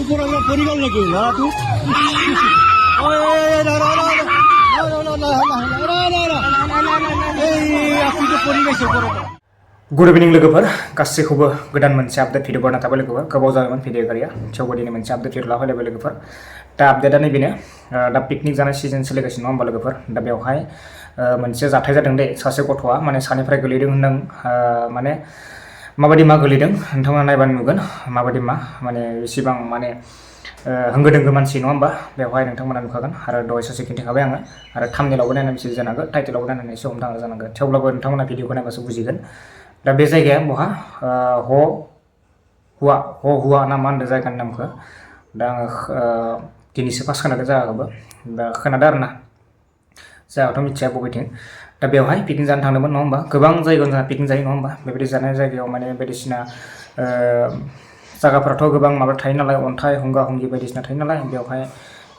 Kurangnya peringan lagi lah tu. Good evening लोगोफोर गासैखौबो गोदान मोनसे आपडेट भिडिअ बानायना थाबाय लोगोफोर गोबाव जाबायमोन भिडिअ गैया थेवबो दिनै मोनसे आपडेट भिडिअ लाफैलायबाय लोगोफोर दा आपडेटआ नैबेनो दा पिकनिक जानाय सिजन सोलिगासिनो नङा होमबा लोगोफोर दा बेवहाय मोनसे जाथाय जादों दे सासे गथ'आ माने सानिफ्राय गोलैदों होनदों माने माबायदि मा गोलैदों नोंथाङा नायबानो नुगोन माबायदि मा माने बेसेबां माने होंगो दोंगो मानसि नङा होमबा बेवहाय नोंथांमोना नुखागोन आरो दहाय ससे खिन्थाखाबाय आङो आरो थाम्बनेलावबो नायनानै मिथियो जानांगोन टाइटेलावबो नायनानै एसे हमदांनो जानांगोन थेवब्लाबो नोंथांमोना भिडिअखौ नायबासो बुजिगोन दा बे जायगाया बहा हुआ ना मा होनदों जायगानि नामखौ दा आङो दिनैसो फार्स्ट खोनादों जायगाखौबो दा खोनादों आरो ना जायगाथ' मिथिया बबेथिं दा बेवहाय पिकनिक जानो थांदोंमोन नङा होमबा गोबां जायगायाव जोंहा पिकनिक जायो नङा होमबा बेबायदि जानाय जायगायाव माने बायदिसिना जायगाफोराथ' गोबां माबा थायो नालाय अन्थाइ हंगा हंगि बायदिसिना थायो नालाय बेवहाय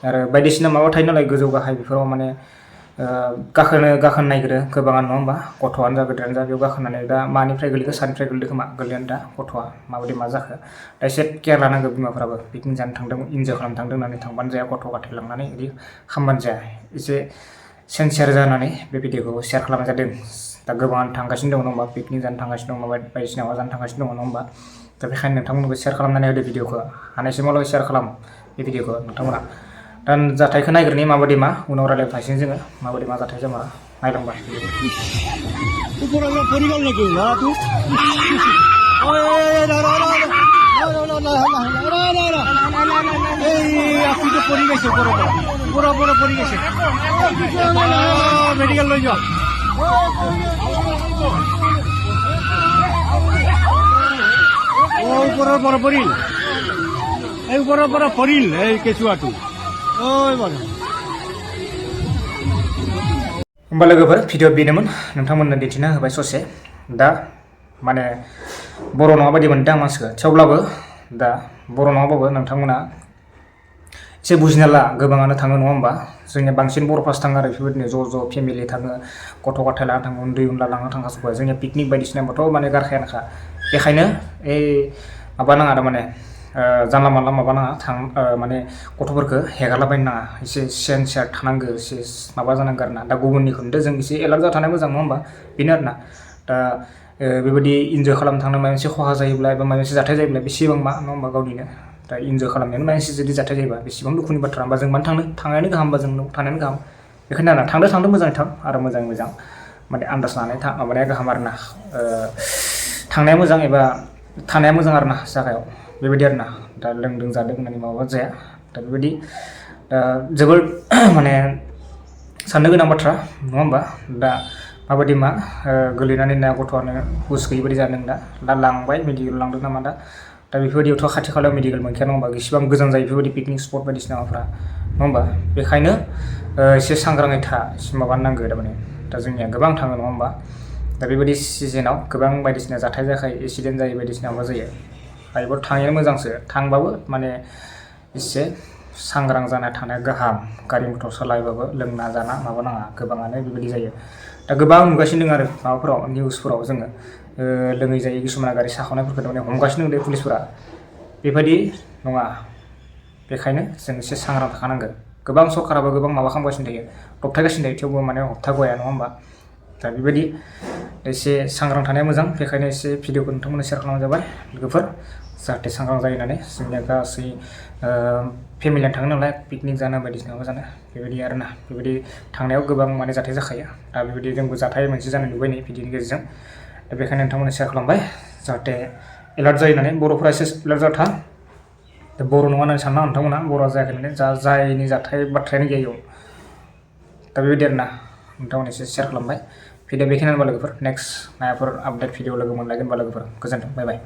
आरो बायदिसिना माबा थायो नालाय गोजौ गाहाय बेफोराव माने गाखोनो नागिरो गोबाङानो नङा होमबा गथ'आनो जा गेदेरानो जा बेयाव गाखोनानै दा मानिफ्राय गोलैखो सानिफ्राय गोलैदों खोमा गोलैनानै दा गथ'आ माबायदि मा जाखो दा एसे केयार लानांगौ बिमाफोराबो पिकनिक जानो थांदों इन्जय खालामनो थांदों होननानै थांबानो जाया गथ' गथाय लांनानै बिदि खालामबानो जाया एसे सेन्सियार जानानै बे भिडिअखौ शेयार खालामनाय जादों दा गोबाङानो थांगासिनो दङ नङा होमबा पिकनिक जानो थांगासिनो दङ बायदिसिना माबा जानो थांगासिनो दङ नङा होमबा दा बेखायनो नोंथांमोनखौ शेयार खालामनानै होदो भिडिअखौ हानायसिमावल' शेयार खालाम बे भिडिअखौ नोंथांमोना दा जाथायखौ नायग्रोनि माबायदि मा उनाव रायलायबाय थासिगोन जोङो माबायदि मा जाथाय जामा नायलांबाय Kurangnya peringan lagi lah tu. Aku tu peringan sih pura-pura peringan sih. Medical loh jauh. Oh pura-pura peril. Pura-pura peril kesuatu. Oh mana. होमबा लोगोफोर भिडिअ बेनोमोन नोंथांमोननो दिन्थिना होबाय ससे दा माने बर' नङा बायदि मोनदों आं मानसिखौ थेवब्लाबो दा बर' नङाबाबो नोंथांमोना एसे बुजिना ला गोबाङानो थाङो नङा होमबा जोंनिया बांसिन बर'फ्रासो थाङो आरो बेफोरबायदिनो ज' फेमिलि थाङो गथ' गथाय लाना थाङो उन्दै उनला लाना थांखाजोबबाय जोंनिया पिकनिक बायदिसिनाबाथ' माने गारखायानोखा बेखायनो माबा नाङा थारमाने जानला मानला माबा नाङा माने गथ'फोरखौ हेगारलाबायनो नाङा एसे सेन्सियार थानांगौ एसे माबा जानांगौ आरो ना दा गुबुननिखौ नुदों जों एसे एलार्ट जाना थानाया मोजां नङा होमबा बेनो आरो ना दा बेबायदि इन्जय खालामनो थांनो माबा मोनसे खहा जायोब्ला एबा माबा मोनसे जाथाय जायोब्ला बेसेबां मा नङा होमबा गावनिनो दा इन्जय खालामनायानो माबा मोनसे जुदि जाथाय जायोबा बेसेबां दुखुनि बाथ्रा होमबा जों मानो थांनायानो गाहाम बा जों थानायानो गाहाम बेखायनो आरो थांदो मोजाङै थां आरो मोजां माने आन्दाज लानानै माबानाया गाहाम आरो ना थांनाया मोजां एबा थानाया मोजां आरो ना जायगायाव बेबायदि आरो ना दा लोंदों जादों होननानै माबा जाया दा बेबायदि जोबोर माने साननो गोनां बाथ्रा नङा होमबा दा माबायदि मा गोलैनानै ना गथ'आनो हुस गैयि बायदि जादों दा लांबाय मेडिकेल लांदों नामा दा बेफोरबायदियावथ' खाथि खालायाव मेडिकेल मोनखाया नङा होमबा इसेबां गोजान जायो बेफोरबायदि पिकनिक स्पट बायदिसिना माबाफ्रा नङा होमबा बेखायनो एसे सांग्राङै था एसे माबानो नांगौ थारमाने दा जोंनिया गोबां थाङो नङा होमबा दा बेबायदि सिजोनाव गोबां बायदिसिना जाथाय जाखायो एक्सिडेन्ट जायो बायदिसिना माबा जायो हायोबा थांनाया मोजांसो थांबाबो माने एसे सांग्रां जाना थानाया गाहाम गारि मटर सालायबाबो लोंना जाना माबा नाङा गोबाङानो बेबायदि जायो दा गोबां नुगासिनो दं आरो माबाफोराव निउसफोराव जोङो लोङै जायै किसुमान गारि साखावनायफोरखौ माने हमगासिनो दं पुलिसफोरा बेबायदि नङा बेखायनो जों एसे सांग्रां थाखानांगौ गोबां सरकाराबो गोबां माबा खालामगासिनो थायो दबथायगासिनो थायो थेवबो माने होबथागया नङा होमबा दा बेबायदि एसे सांग्रां थानाया मोजां बेखायनो एसे भिडिअखौ नोंथांमोननो शेयार खालामनाय जाबाय लोगोफोर जाहाथे सांग्रां जायो होननानै जोंनिया गासै फेमिलियानो थाङो नालाय पिकनिक जानो बायदिसिना माबा जानो बेबायदि आरो ना बेबायदि थांनायाव गोबां माने जाथाय जाखायो दा बेबायदि जोंबो जाथाय मोनसे जानाय नुबाय नै भिडिअनि गेजेरजों दा बेखायनो नोंथांमोननो शेयार खालामबाय जाहाथे एलार्ट जायो होननानै बर'फोरा एसे एलार्ट जाथा दा बर' नङा होननानै सानना नोंथांमोना बर'आ जायाखै होननानै जायनि जाथाय बाथ्रायानो गैया इयाव दा बेबायदि आरो ना नोंथांमोन एसे शेयार खालामबाय भिडिअ बेखिनियानो लोगोफोर नेक्स्ट माबाफोर आपडेट भिडिअ लोगो मोनलायगोन लोगोफोर गोजोन्थों बाय बाय